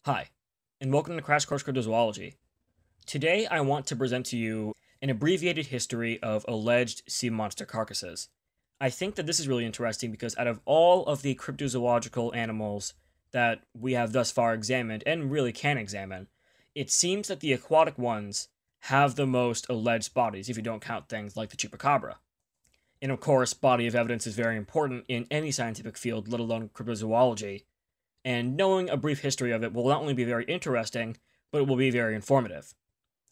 Hi, and welcome to Crash Course Cryptozoology. Today I want to present to you an abbreviated history of alleged sea monster carcasses. I think that this is really interesting because out of all of the cryptozoological animals that we have thus far examined, and really can examine, it seems that the aquatic ones have the most alleged bodies, if you don't count things like the chupacabra. And of course, body of evidence is very important in any scientific field, let alone cryptozoology, and knowing a brief history of it will not only be very interesting, but it will be very informative.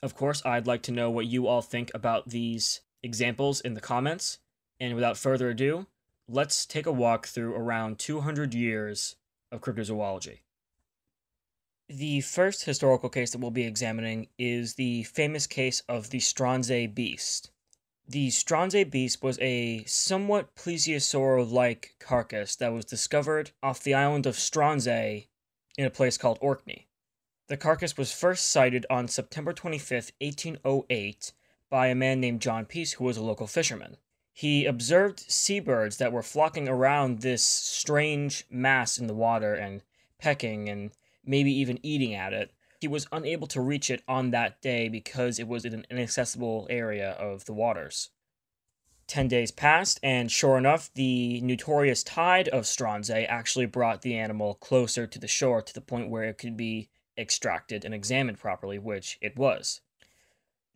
Of course, I'd like to know what you all think about these examples in the comments, and without further ado, let's take a walk through around 200 years of cryptozoology. The first historical case that we'll be examining is the famous case of the Strands A Beast. The Strands A Beast was a somewhat plesiosaur-like carcass that was discovered off the island of Strands A in a place called Orkney. The carcass was first sighted on September 25th, 1808 by a man named John Peace, who was a local fisherman. He observed seabirds that were flocking around this strange mass in the water and pecking and maybe even eating at it. He was unable to reach it on that day because it was in an inaccessible area of the waters. 10 days passed, and sure enough, the notorious tide of Strands A actually brought the animal closer to the shore to the point where it could be extracted and examined properly, which it was.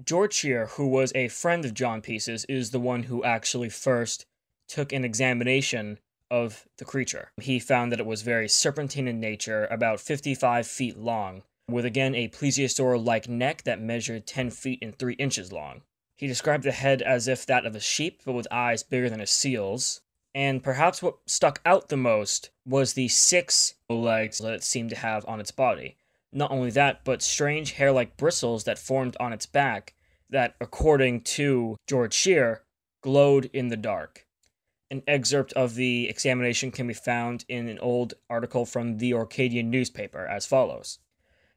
George Shear, who was a friend of John Peace's, is the one who actually first took an examination of the creature. He found that it was very serpentine in nature, about 55 feet long, with again a plesiosaur-like neck that measured 10 feet and 3 inches long. He described the head as if that of a sheep, but with eyes bigger than a seal's. And perhaps what stuck out the most was the 6 legs that it seemed to have on its body. Not only that, but strange hair-like bristles that formed on its back that, according to George Shear, glowed in the dark. An excerpt of the examination can be found in an old article from the Orcadian newspaper as follows.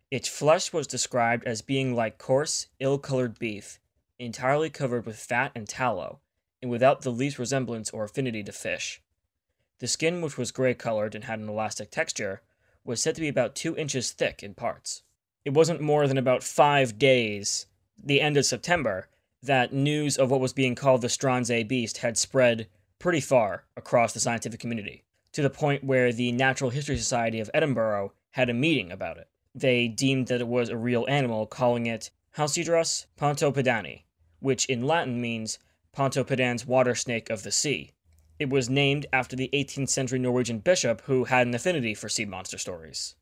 Its flesh was described as being like coarse, ill-colored beef, entirely covered with fat and tallow, and without the least resemblance or affinity to fish. The skin, which was gray-colored and had an elastic texture, was said to be about 2 inches thick in parts. It wasn't more than about 5 days, the end of September, that news of what was being called the Strands A Beast had spread pretty far across the scientific community, to the point where the Natural History Society of Edinburgh had a meeting about it. They deemed that it was a real animal, calling it Halcedrus pontopidani, which in Latin means Pontoppidan's water snake of the sea. It was named after the 18th century Norwegian bishop who had an affinity for sea monster stories.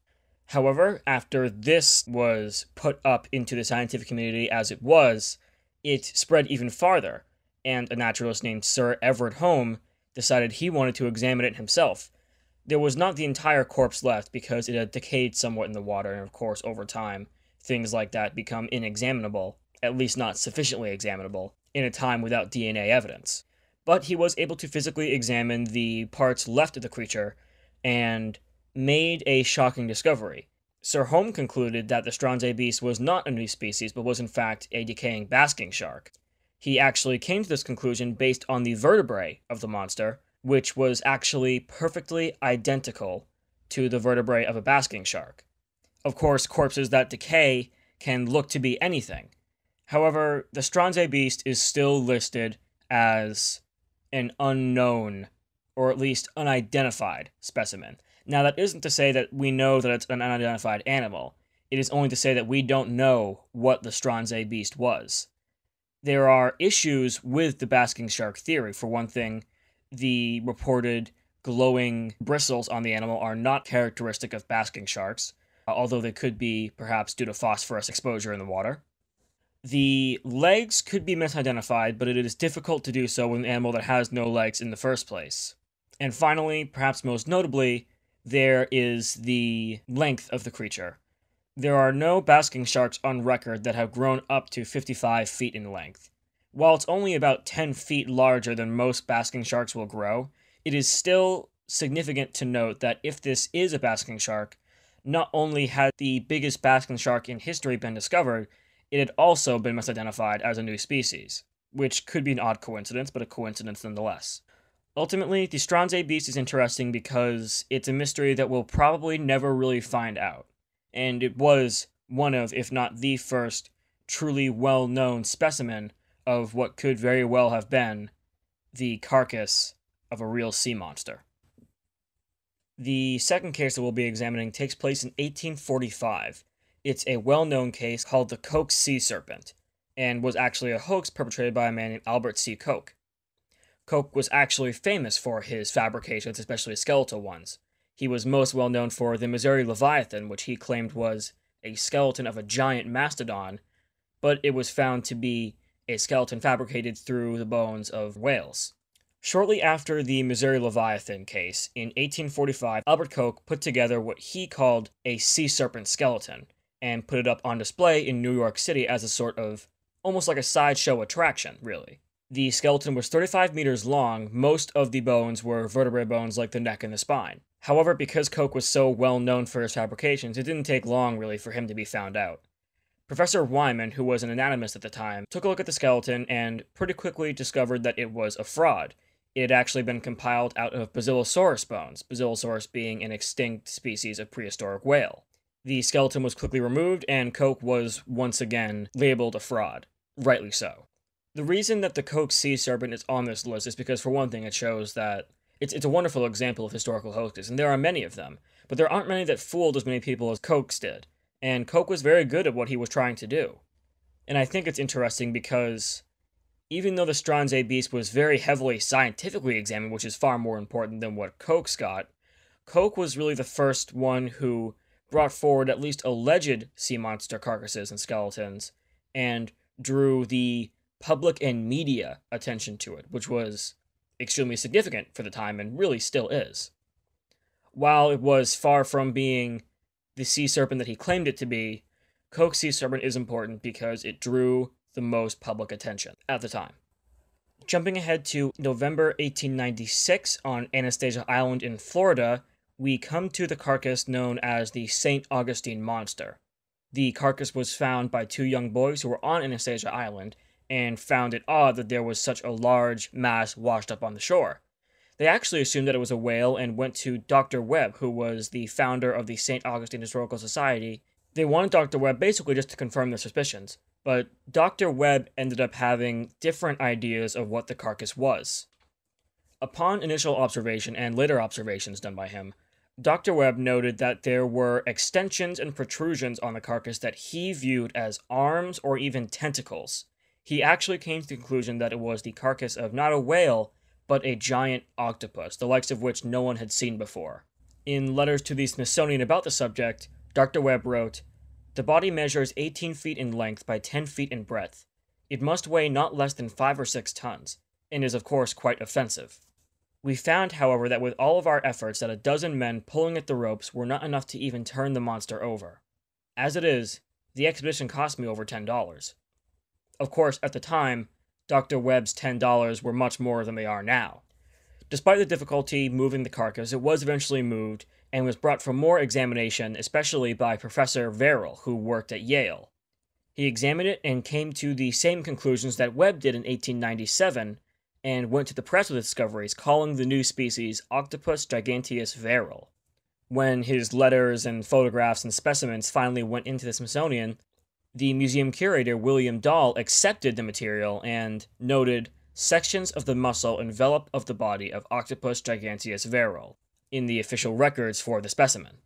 However, after this was put up into the scientific community as it spread even farther, and a naturalist named Sir Everett Home decided he wanted to examine it himself. There was not the entire corpse left because it had decayed somewhat in the water, and of course, over time, things like that become inexaminable, at least not sufficiently examinable, in a time without DNA evidence. But he was able to physically examine the parts left of the creature, and made a shocking discovery. Sir Home concluded that the Strands A Beast was not a new species, but was in fact a decaying basking shark. He actually came to this conclusion based on the vertebrae of the monster, which was actually perfectly identical to the vertebrae of a basking shark. Of course, corpses that decay can look to be anything. However, the Strands A Beast is still listed as an unknown, or at least unidentified, specimen. Now, that isn't to say that we know that it's an unidentified animal. It is only to say that we don't know what the Strands A Beast was. There are issues with the basking shark theory. For one thing, the reported glowing bristles on the animal are not characteristic of basking sharks, although they could be perhaps due to phosphorus exposure in the water. The legs could be misidentified, but it is difficult to do so with an animal that has no legs in the first place. And finally, perhaps most notably, there is the length of the creature. There are no basking sharks on record that have grown up to 55 feet in length. While it's only about 10 feet larger than most basking sharks will grow, it is still significant to note that if this is a basking shark, not only had the biggest basking shark in history been discovered, it had also been misidentified as a new species, which could be an odd coincidence, but a coincidence nonetheless. Ultimately, the Strands A Beast is interesting because it's a mystery that we'll probably never really find out. and it was one of, if not the first, truly well-known specimen of what could very well have been the carcass of a real sea monster. The second case that we'll be examining takes place in 1845. It's a well-known case called the Koch Sea Serpent, and was actually a hoax perpetrated by a man named Albert C. Koch. Koch was actually famous for his fabrications, especially skeletal ones. He was most well known for the Missouri Leviathan, which he claimed was a skeleton of a giant mastodon, but it was found to be a skeleton fabricated through the bones of whales. Shortly after the Missouri Leviathan case, in 1845, Albert Koch put together what he called a sea serpent skeleton, and put it up on display in New York City as a sort of, almost like a sideshow attraction, really. The skeleton was 35 meters long. Most of the bones were vertebrae bones like the neck and the spine. However, because Koch was so well known for his fabrications, it didn't take long, really, for him to be found out. Professor Wyman, who was an anatomist at the time, took a look at the skeleton and pretty quickly discovered that it was a fraud. It had actually been compiled out of Basilosaurus bones, Basilosaurus being an extinct species of prehistoric whale. The skeleton was quickly removed, and Koch was once again labeled a fraud. Rightly so. The reason that the Koch Sea Serpent is on this list is because, for one thing, it shows that it's a wonderful example of historical hoaxes, and there are many of them, but there aren't many that fooled as many people as Koch did, and Koch was very good at what he was trying to do. And I think it's interesting because even though the Strands A Beast was very heavily scientifically examined, which is far more important than what Koch got, Koch was really the first one who brought forward at least alleged sea monster carcasses and skeletons, and drew the public and media attention to it, which was extremely significant for the time and really still is. While it was far from being the sea serpent that he claimed it to be, Koch Sea Serpent is important because it drew the most public attention at the time. Jumping ahead to November 1896 on Anastasia Island in Florida, we come to the carcass known as the St. Augustine Monster. The carcass was found by two young boys who were on Anastasia Island, and found it odd that there was such a large mass washed up on the shore. They actually assumed that it was a whale and went to Dr. Webb, who was the founder of the St. Augustine Historical Society. They wanted Dr. Webb basically just to confirm their suspicions, but Dr. Webb ended up having different ideas of what the carcass was. Upon initial observation and later observations done by him, Dr. Webb noted that there were extensions and protrusions on the carcass that he viewed as arms or even tentacles. He actually came to the conclusion that it was the carcass of not a whale, but a giant octopus, the likes of which no one had seen before. In letters to the Smithsonian about the subject, Dr. Webb wrote, "The body measures 18 feet in length by 10 feet in breadth. It must weigh not less than 5 or 6 tons, and is of course quite offensive. We found, however, that with all of our efforts that a dozen men pulling at the ropes were not enough to even turn the monster over. As it is, the expedition cost me over $10. Of course, at the time, Dr. Webb's $10 were much more than they are now. Despite the difficulty moving the carcass, it was eventually moved and was brought for more examination, especially by Professor Verrill, who worked at Yale. He examined it and came to the same conclusions that Webb did in 1897, and went to the press with discoveries, calling the new species Octopus giganteus Verrill. When his letters and photographs and specimens finally went into the Smithsonian, the museum curator, William Dahl, accepted the material and noted sections of the muscle envelop of the body of Octopus giganteus Verrill in the official records for the specimen.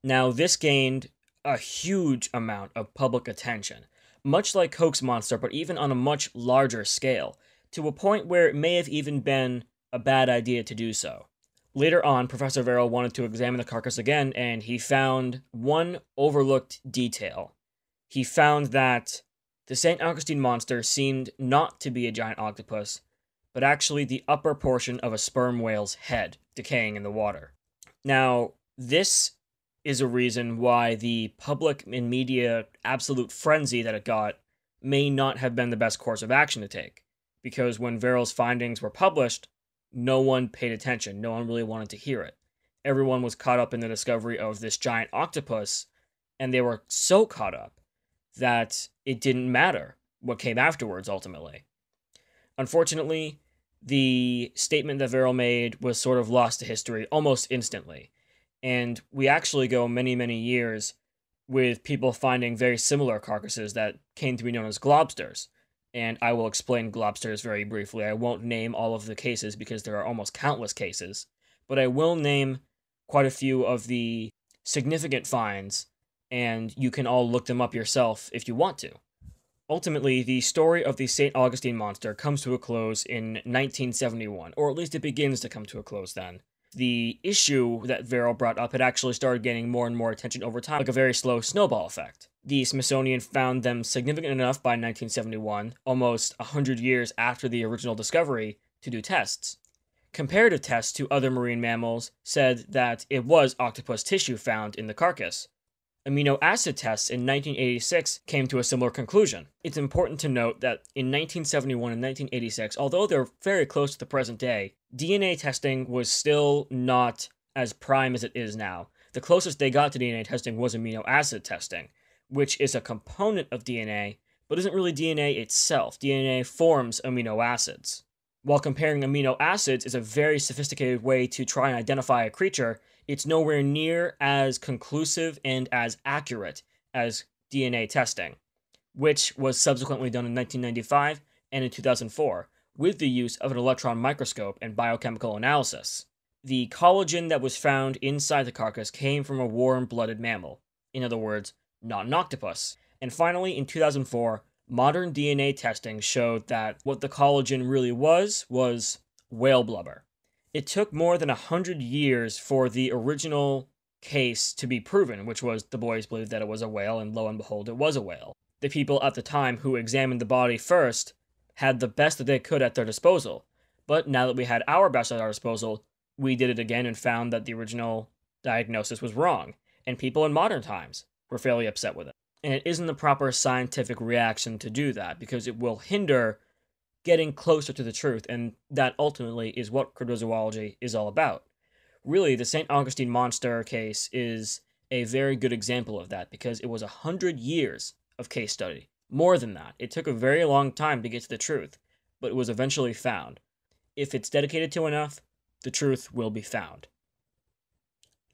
Now, this gained a huge amount of public attention, much like Koch's monster, but even on a much larger scale, to a point where it may have even been a bad idea to do so. Later on, Professor Verrill wanted to examine the carcass again, and he found one overlooked detail. He found that the St. Augustine Monster seemed not to be a giant octopus, but actually the upper portion of a sperm whale's head, decaying in the water. Now, this is a reason why the public and media absolute frenzy that it got may not have been the best course of action to take, because when Verrill's findings were published, no one paid attention, no one really wanted to hear it. Everyone was caught up in the discovery of this giant octopus, and they were so caught up that it didn't matter what came afterwards, ultimately. Unfortunately, the statement that Verrill made was sort of lost to history almost instantly, and we actually go many, many years with people finding very similar carcasses that came to be known as globsters. And I will explain globsters very briefly. I won't name all of the cases because there are almost countless cases, but I will name quite a few of the significant finds, and you can all look them up yourself if you want to. Ultimately, the story of the St. Augustine Monster comes to a close in 1971, or at least it begins to come to a close then. The issue that Verrill brought up had actually started gaining more and more attention over time, like a very slow snowball effect. The Smithsonian found them significant enough by 1971, almost 100 years after the original discovery, to do tests. Comparative tests to other marine mammals said that it was octopus tissue found in the carcass. Amino acid tests in 1986 came to a similar conclusion. It's important to note that in 1971 and 1986, although they're very close to the present day, DNA testing was still not as prime as it is now. The closest they got to DNA testing was amino acid testing, which is a component of DNA, but isn't really DNA itself. DNA forms amino acids. While comparing amino acids is a very sophisticated way to try and identify a creature, it's nowhere near as conclusive and as accurate as DNA testing, which was subsequently done in 1995 and in 2004 with the use of an electron microscope and biochemical analysis. The collagen that was found inside the carcass came from a warm-blooded mammal, in other words, not an octopus. And finally, in 2004, modern DNA testing showed that what the collagen really was whale blubber. It took more than 100 years for the original case to be proven, which was the boys believed that it was a whale, and lo and behold, it was a whale. The people at the time who examined the body first had the best that they could at their disposal, but now that we had our best at our disposal, we did it again and found that the original diagnosis was wrong, and people in modern times were fairly upset with it. And it isn't the proper scientific reaction to do that, because it will hinder getting closer to the truth, and that ultimately is what cryptozoology is all about. Really, the St. Augustine Monster case is a very good example of that, because it was 100 years of case study. More than that, it took a very long time to get to the truth, but it was eventually found. If it's dedicated to enough, the truth will be found.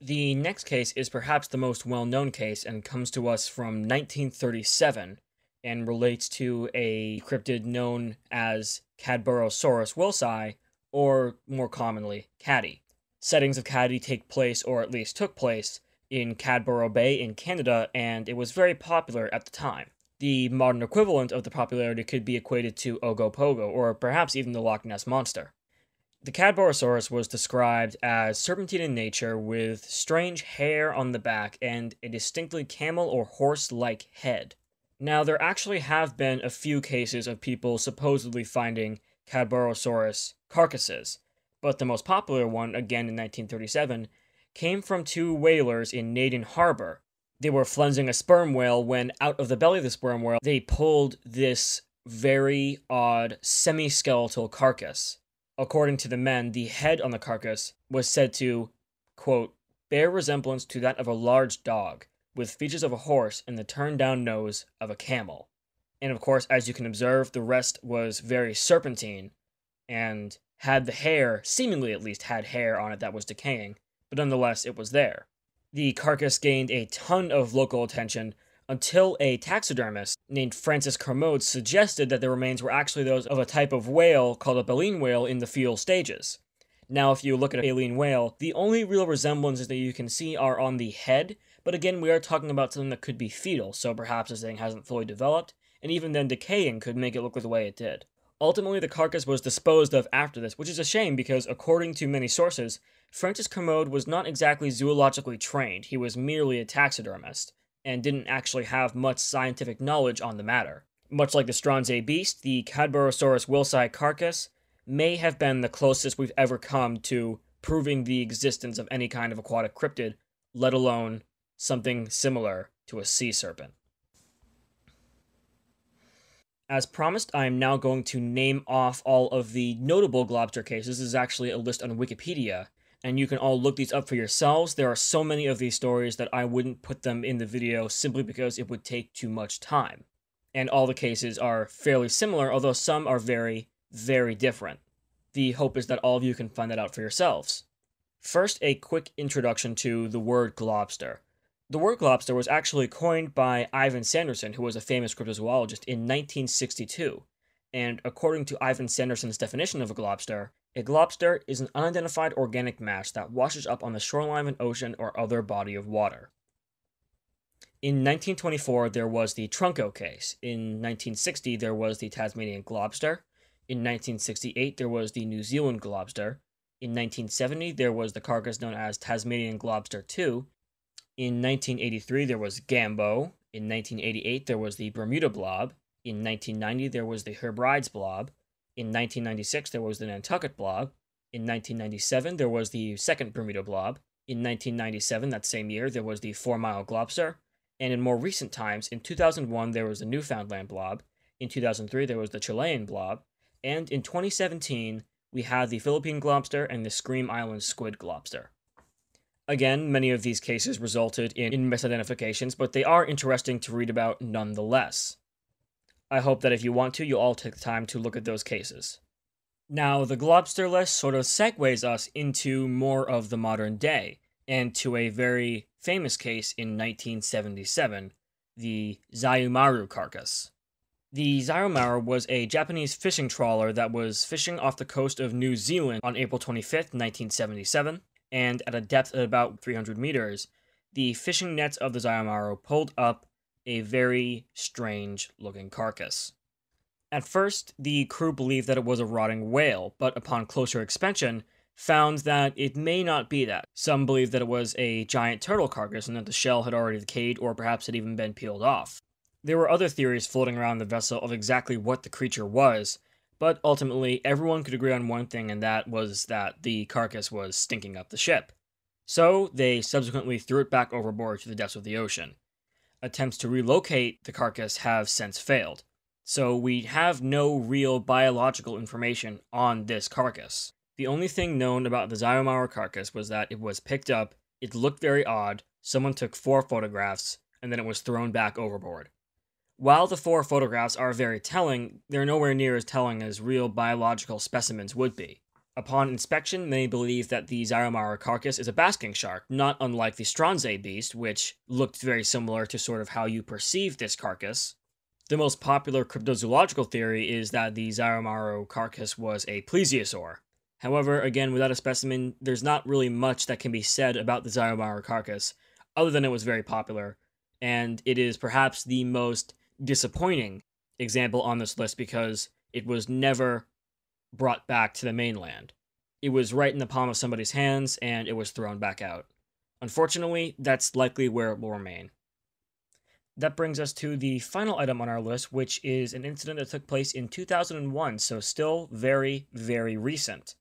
The next case is perhaps the most well-known case and comes to us from 1937 and relates to a cryptid known as Cadborosaurus wilsi, or more commonly, Caddy. Settings of Caddy take place, or at least took place, in Cadboro Bay in Canada, and it was very popular at the time. The modern equivalent of the popularity could be equated to Ogopogo, or perhaps even the Loch Ness Monster. The Cadborosaurus was described as serpentine in nature with strange hair on the back and a distinctly camel or horse-like head. Now, there actually have been a few cases of people supposedly finding Cadborosaurus carcasses, but the most popular one, again in 1937, came from two whalers in Naden Harbor. They were flensing a sperm whale when, out of the belly of the sperm whale, they pulled this very odd semi-skeletal carcass. According to the men, the head on the carcass was said to, quote, bear resemblance to that of a large dog, with features of a horse and the turned-down nose of a camel. And of course, as you can observe, the rest was very serpentine, and had the hair, seemingly at least had hair on it that was decaying, but nonetheless, it was there. The carcass gained a ton of local attention until a taxidermist named Francis Kermode suggested that the remains were actually those of a type of whale called a baleen whale in the fetal stages. Now, if you look at a baleen whale, the only real resemblances that you can see are on the head, but again, we are talking about something that could be fetal, so perhaps this thing hasn't fully developed, and even then decaying could make it look like the way it did. Ultimately, the carcass was disposed of after this, which is a shame because, according to many sources, Francis Kermode was not exactly zoologically trained. He was merely a taxidermist, and didn't actually have much scientific knowledge on the matter. Much like the Strands A Beast, the Cadborosaurus wilsi carcass may have been the closest we've ever come to proving the existence of any kind of aquatic cryptid, let alone something similar to a sea serpent. As promised, I am now going to name off all of the notable globster cases. This is actually a list on Wikipedia, and you can all look these up for yourselves. There are so many of these stories that I wouldn't put them in the video simply because it would take too much time. And all the cases are fairly similar, although some are very, very different. The hope is that all of you can find that out for yourselves. First, a quick introduction to the word globster. The word globster was actually coined by Ivan Sanderson, who was a famous cryptozoologist, in 1962. And according to Ivan Sanderson's definition of a globster is an unidentified organic mass that washes up on the shoreline of an ocean or other body of water. In 1924, there was the Trunco case. In 1960, there was the Tasmanian globster. In 1968, there was the New Zealand globster. In 1970, there was the carcass known as Tasmanian globster II. In 1983, there was Gambo. In 1988, there was the Bermuda blob. In 1990, there was the Hebrides blob. In 1996, there was the Nantucket blob. In 1997, there was the second Bermuda blob. In 1997, that same year, there was the 4-mile globster. And in more recent times, in 2001, there was the Newfoundland blob. In 2003, there was the Chilean blob. And in 2017, we had the Philippine globster and the Scream Island squid globster. Again, many of these cases resulted in misidentifications, but they are interesting to read about nonetheless. I hope that if you want to, you'll all take the time to look at those cases. Now, the globster list sort of segues us into more of the modern day, and to a very famous case in 1977, the Xyumaru carcass. The Xyumaru was a Japanese fishing trawler that was fishing off the coast of New Zealand on April 25th, 1977, and at a depth of about 300 meters, the fishing nets of the Xyumaru pulled up a very strange-looking carcass. At first, the crew believed that it was a rotting whale, but upon closer inspection, found that it may not be that. Some believed that it was a giant turtle carcass and that the shell had already decayed or perhaps had even been peeled off. There were other theories floating around the vessel of exactly what the creature was, but ultimately everyone could agree on one thing, and that was that the carcass was stinking up the ship. So they subsequently threw it back overboard to the depths of the ocean. Attempts to relocate the carcass have since failed, so we have no real biological information on this carcass. The only thing known about the Xyumaru carcass was that it was picked up, it looked very odd, someone took 4 photographs, and then it was thrown back overboard. While the 4 photographs are very telling, they're nowhere near as telling as real biological specimens would be. Upon inspection, many believe that the Xyumaru carcass is a basking shark, not unlike the Strands A Beast, which looked very similar to sort of how you perceive this carcass. The most popular cryptozoological theory is that the Xyumaru carcass was a plesiosaur. However, again, without a specimen, there's not really much that can be said about the Xyumaru carcass, other than it was very popular, and it is perhaps the most disappointing example on this list because it was never brought back to the mainland. It was right in the palm of somebody's hands, and it was thrown back out. Unfortunately, that's likely where it will remain. That brings us to the final item on our list, which is an incident that took place in 2001, so still very, very recent.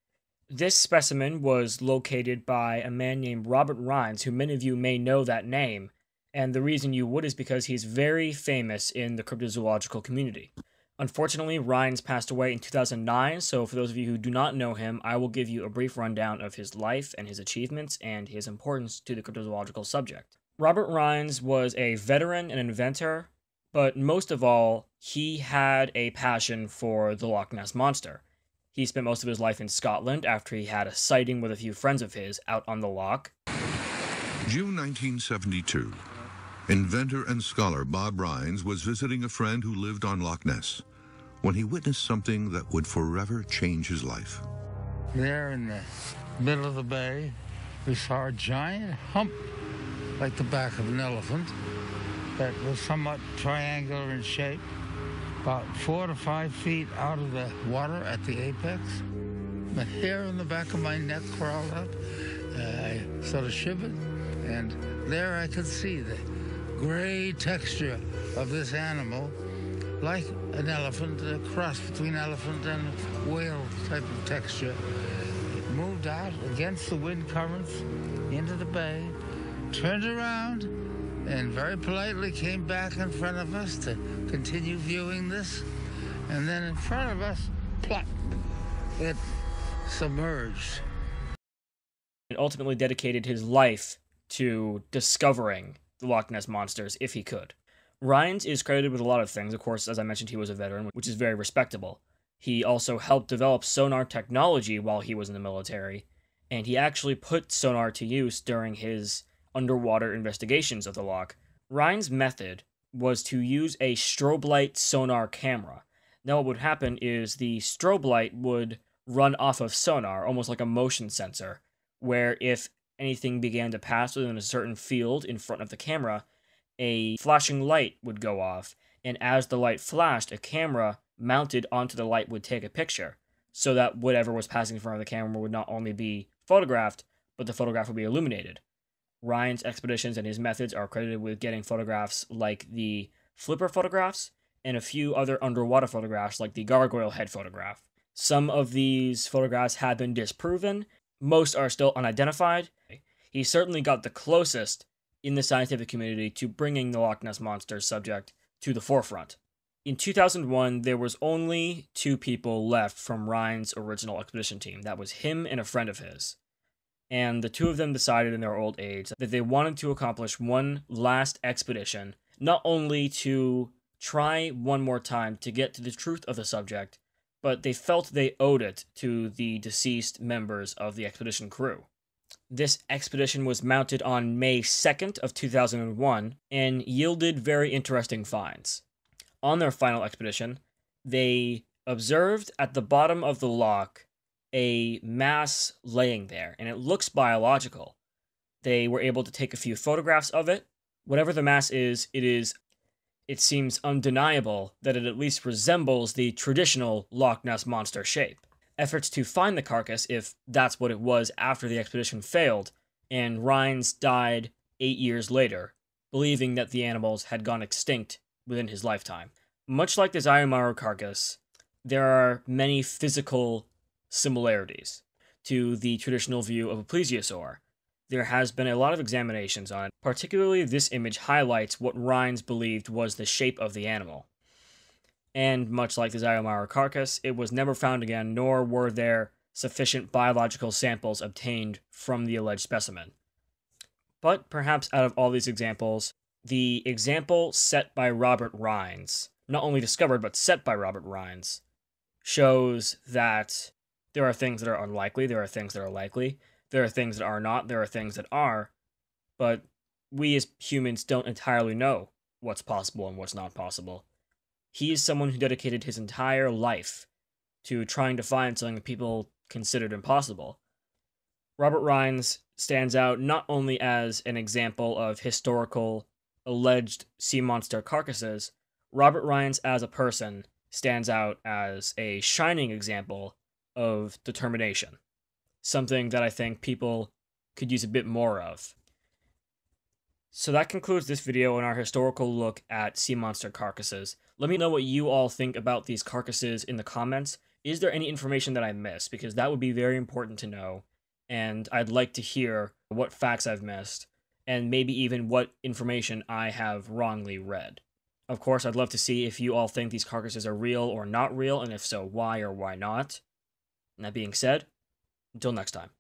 This specimen was located by a man named Robert Rines, who many of you may know that name, and the reason you would is because he's very famous in the cryptozoological community. Unfortunately, Rines passed away in 2009, so for those of you who do not know him, I will give you a brief rundown of his life and his achievements and his importance to the cryptozoological subject. Robert Rines was a veteran and inventor, but most of all, he had a passion for the Loch Ness Monster. He spent most of his life in Scotland after he had a sighting with a few friends of his out on the loch. June 1972. Inventor and scholar Bob Rines was visiting a friend who lived on Loch Ness when he witnessed something that would forever change his life. There in the middle of the bay, we saw a giant hump like the back of an elephant that was somewhat triangular in shape, about 4 to 5 feet out of the water at the apex. The hair on the back of my neck crawled up. I sort of shivered, and there I could see the gray texture of this animal, like an elephant, a cross between elephant and whale type of texture. It moved out against the wind currents into the bay, turned around, and very politely came back in front of us to continue viewing this. And then in front of us, plop, it submerged. It ultimately dedicated his life to discovering the Loch Ness monsters if he could. Rines is credited with a lot of things. Of course, as I mentioned, he was a veteran, which is very respectable. He also helped develop sonar technology while he was in the military, and he actually put sonar to use during his underwater investigations of the Loch, Ryan's method was to use a strobe light sonar camera. Now what would happen is the strobe light would run off of sonar, almost like a motion sensor, where if anything began to pass within a certain field in front of the camera, a flashing light would go off, and as the light flashed, a camera mounted onto the light would take a picture, so that whatever was passing in front of the camera would not only be photographed, but the photograph would be illuminated. Ryan's expeditions and his methods are credited with getting photographs like the flipper photographs, and a few other underwater photographs like the gargoyle head photograph. Some of these photographs have been disproven, most are still unidentified. He certainly got the closest in the scientific community to bringing the Loch Ness Monster subject to the forefront. In 2001, there was only 2 people left from Ryan's original expedition team. That was him and a friend of his. And the 2 of them decided in their old age that they wanted to accomplish one last expedition, not only to try one more time to get to the truth of the subject, but they felt they owed it to the deceased members of the expedition crew. This expedition was mounted on May 2nd of 2001 and yielded very interesting finds. On their final expedition, they observed at the bottom of the loch a mass laying there, and it looks biological. They were able to take a few photographs of it. Whatever the mass is, it seems undeniable that it at least resembles the traditional Loch Ness Monster shape. Efforts to find the carcass, if that's what it was after the expedition failed, and Rhines died 8 years later, believing that the animals had gone extinct within his lifetime. Much like the Xyumaru carcass, there are many physical similarities to the traditional view of a plesiosaur. There has been a lot of examinations on it. Particularly, this image highlights what Rhines believed was the shape of the animal. And much like the Xyumaru carcass, it was never found again, nor were there sufficient biological samples obtained from the alleged specimen. But perhaps out of all these examples, the example set by Robert Rhines, not only discovered but set by Robert Rhines, shows that there are things that are unlikely, there are things that are likely, there are things that are not, there are things that are, but we as humans don't entirely know what's possible and what's not possible. He is someone who dedicated his entire life to trying to find something that people considered impossible. Robert Rhines stands out not only as an example of historical alleged sea monster carcasses, Robert Rhines as a person stands out as a shining example of determination. Something that I think people could use a bit more of. So that concludes this video on our historical look at sea monster carcasses. Let me know what you all think about these carcasses in the comments. Is there any information that I missed? Because that would be very important to know, and I'd like to hear what facts I've missed, and maybe even what information I have wrongly read. Of course, I'd love to see if you all think these carcasses are real or not real, and if so, why or why not. And that being said, until next time.